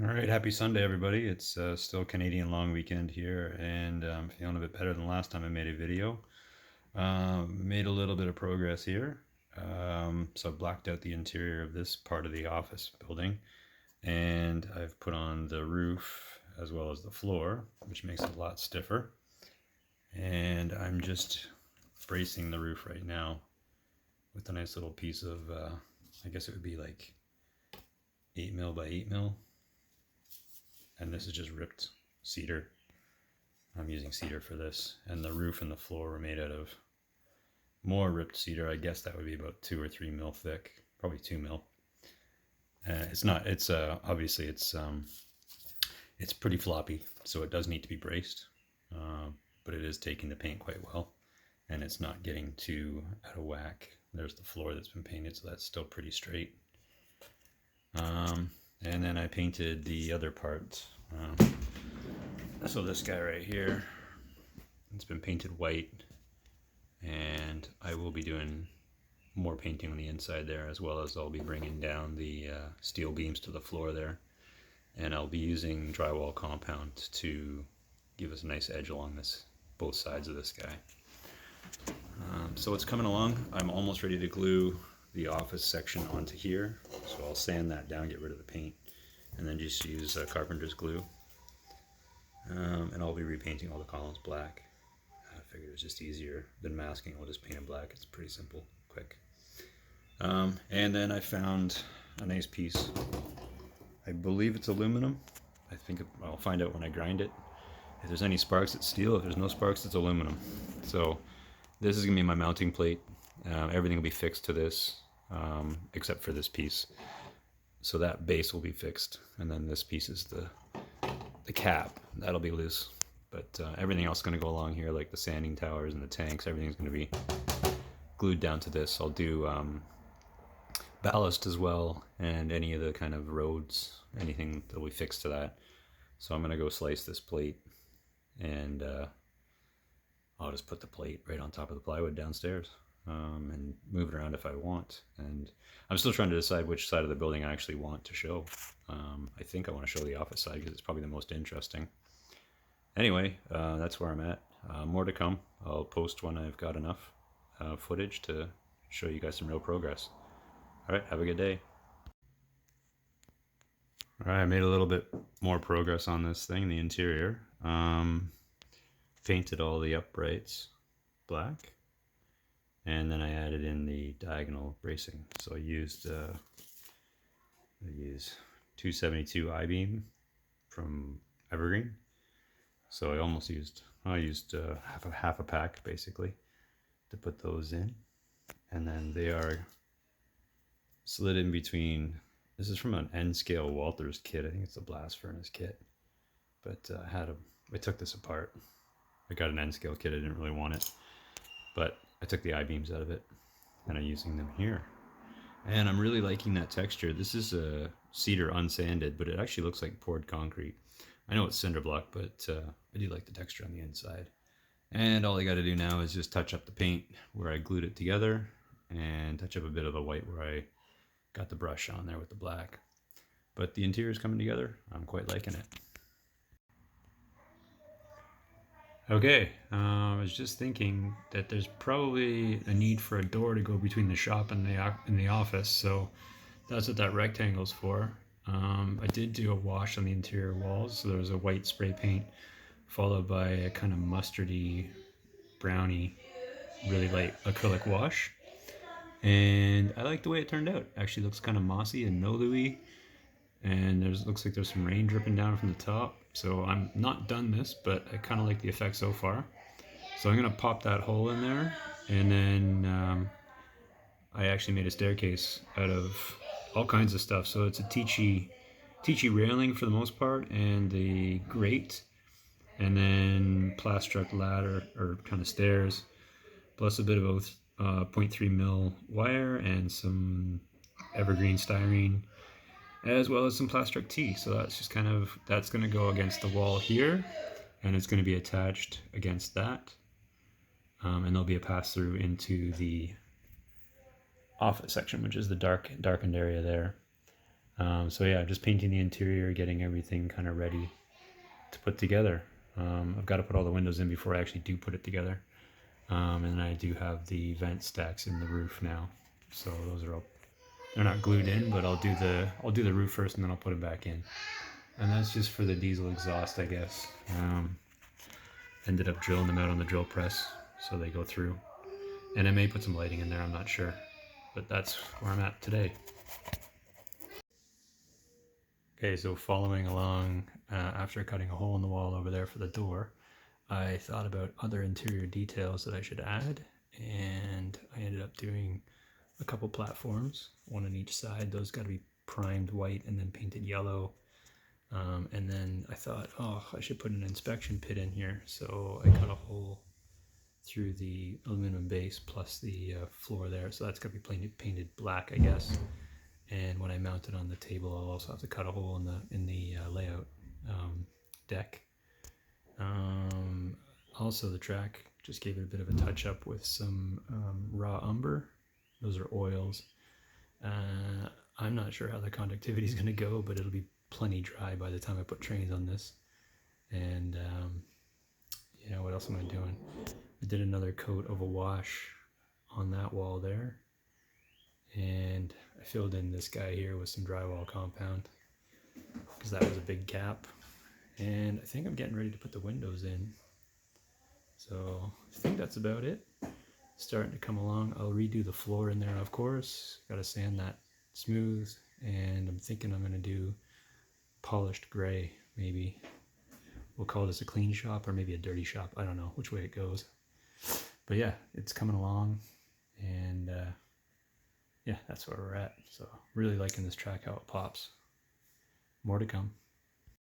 All right, happy Sunday, everybody. It's still Canadian long weekend here, and I'm feeling a bit better than last time I made a video. Made a little bit of progress here. So I've blacked out the interior of this part of the office building, and I've put on the roof as well as the floor, which makes it a lot stiffer. And I'm just bracing the roof right now with a nice little piece of, I guess it would be like 8 mil by 8 mil. And this is just ripped cedar. I'm using cedar for this, and the roof and the floor were made out of more ripped cedar. I guess that would be about 2 or 3 mil thick, probably 2 mil. It's not. It's obviously it's pretty floppy, so it does need to be braced. But it is taking the paint quite well, and it's not getting too out of whack. There's the floor that's been painted, so that's still pretty straight. And then I painted the other part. So this guy right here, it's been painted white, and I will be doing more painting on the inside there, as well as I'll be bringing down the steel beams to the floor there, and I'll be using drywall compound to give us a nice edge along this both sides of this guy. So it's coming along. I'm almost ready to glue the office section onto here, so I'll sand that down, get rid of the paint, and then just use carpenter's glue. And I'll be repainting all the columns black. I figured it was just easier than masking. I'll just paint it black. It's pretty simple, quick. And then I found a nice piece. I believe it's aluminum. I think I'll find out when I grind it. If there's any sparks, it's steel. If there's no sparks, it's aluminum. So this is gonna be my mounting plate. Everything will be fixed to this, except for this piece. So that base will be fixed, and then this piece is the cap. That'll be loose. But everything else is going to go along here, like the sanding towers and the tanks. Everything's going to be glued down to this. I'll do ballast as well, and any of the kind of roads, anything that'll be fixed to that. So I'm going to go slice this plate, and I'll just put the plate right on top of the plywood downstairs. And move it around if I want. And I'm still trying to decide which side of the building I actually want to show. I think I want to show the office side because it's probably the most interesting. Anyway, that's where I'm at. More to come. I'll post when I've got enough footage to show you guys some real progress. All right, have a good day. All right, I made a little bit more progress on this thing, the interior. Painted all the uprights black. And then I added in the diagonal bracing. So I used 272 I-beam from Evergreen. So I used half a pack basically to put those in. And then they are slid in between. This is from an N-scale Walters kit. I think it's a blast furnace kit. But I took this apart. I got an N-scale kit. I didn't really want it. But I took the I-beams out of it, and I'm using them here. And I'm really liking that texture. This is a cedar unsanded, but it actually looks like poured concrete. I know it's cinder block, but I do like the texture on the inside. And all I got to do now is just touch up the paint where I glued it together, and touch up a bit of the white where I got the brush on there with the black. But the interior is coming together. I'm quite liking it. Okay, I was just thinking that there's probably a need for a door to go between the shop and the office, so that's what that rectangle's for. I did do a wash on the interior walls, so there was a white spray paint followed by a kind of mustardy, browny, really light acrylic wash. And I like the way it turned out. Actually looks kind of mossy and mildewy, and looks like there's some rain dripping down from the top. So I'm not done this, but I kind of like the effect so far. So I'm gonna pop that hole in there, and then I actually made a staircase out of all kinds of stuff. So it's a teachy railing for the most part, and the grate, and then plastruck ladder or kind of stairs, plus a bit of 0.3 mil wire and some evergreen styrene, as well as some plastruck T. So that's going to go against the wall here, and it's going to be attached against that. And there'll be a pass through into the office section, which is the darkened area there. So yeah, just painting the interior, getting everything kind of ready to put together. I've got to put all the windows in before I actually do put it together. And I do have the vent stacks in the roof now, so those are all, they're not glued in, but I'll do the roof first and then I'll put it back in. And that's just for the diesel exhaust, I guess. Ended up drilling them out on the drill press so they go through. And I may put some lighting in there, I'm not sure. But that's where I'm at today. Okay, so following along, after cutting a hole in the wall over there for the door, I thought about other interior details that I should add, and I ended up doing a couple platforms, one on each side. Those got to be primed white and then painted yellow. And then I thought, oh, I should put an inspection pit in here. So I cut a hole through the aluminum base plus the floor there. So that's got to be painted black, I guess. And when I mount it on the table, I'll also have to cut a hole in the layout deck. Also, the track just gave it a bit of a touch up with some raw umber. Those are oils. I'm not sure how the conductivity is going to go, but it'll be plenty dry by the time I put trains on this. And yeah, what else am I doing? I did another coat of a wash on that wall there. And I filled in this guy here with some drywall compound because that was a big gap. And I think I'm getting ready to put the windows in. So I think that's about it. Starting to come along. I'll redo the floor in there, of course. Got to sand that smooth. And I'm thinking I'm going to do polished gray, maybe. We'll call this a clean shop or maybe a dirty shop. I don't know which way it goes. But yeah, it's coming along. And yeah, that's where we're at. So really liking this track, how it pops. More to come.